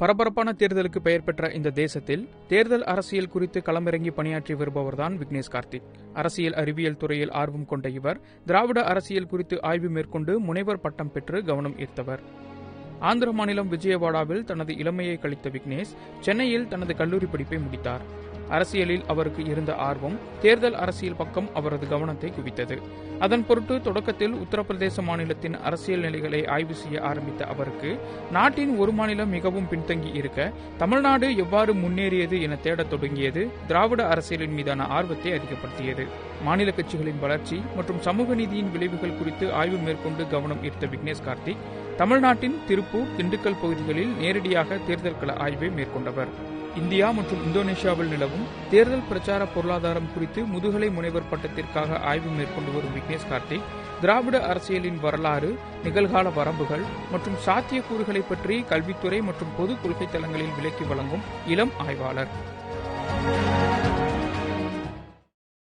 பரபரப்பான தேர்தலுக்கு பெயர் பெற்ற இந்த தேசத்தில் தேர்தல் அரசியல் குறித்து களமிறங்கி பணியாற்றி வருபவர்தான் விக்னேஷ் கார்த்திக். அரசியல் அறிவியல் துறையில் ஆர்வம் கொண்ட இவர் திராவிட அரசியல் குறித்து ஆய்வு மேற்கொண்டு முனைவர் பட்டம் பெற்று கவனம் ஈர்த்தவர். ஆந்திர மாநிலம் விஜயவாடாவில் தனது இளமையை கழித்த விக்னேஷ் சென்னையில் தனது கல்லூரி படிப்பை முடித்தார். அரசியலில் அவருக்கு இருந்த ஆர்வம் தேர்தல் அரசியல் பக்கம் அவரது கவனத்தை குவித்தது. அதன் பொருட்டு தொடக்கத்தில் உத்தரப்பிரதேச மாநிலத்தின் அரசியல் நிலைகளை ஆய்வு செய்ய ஆரம்பித்த அவருக்கு நாட்டின் ஒரு மாநிலம் மிகவும் பின்தங்கி இருக்க தமிழ்நாடு எவ்வாறு முன்னேறியது என தேடத் தொடங்கியது திராவிட அரசியலின் மீதான ஆர்வத்தை அதிகப்படுத்தியது. மாநில கட்சிகளின் வளர்ச்சி மற்றும் சமூக நீதியின் விளைவுகள் குறித்து ஆய்வு மேற்கொண்டு கவனம் ஈர்த்த விக்னேஷ் கார்த்திக் தமிழ்நாட்டின் திருப்பூர், திண்டுக்கல் பகுதிகளில் நேரடியாக தேர்தல் கள ஆய்வை மேற்கொண்டவர். இந்தியா மற்றும் இந்தோனேஷியாவில் நிலவும் தேர்தல் பிரச்சார பொருளாதாரம் குறித்து முதுகலை முனைவர் பட்டத்திற்காக ஆய்வு மேற்கொண்டு வரும் விக்னேஷ் கார்த்திக் திராவிட அரசியலின் வரலாறு, நிகழ்கால வரம்புகள் மற்றும் சாத்தியக்கூறுகளை பற்றி கல்வித்துறை மற்றும் பொது கொள்கை தளங்களில் விளக்கி வழங்கும் இளம் ஆய்வாளர்.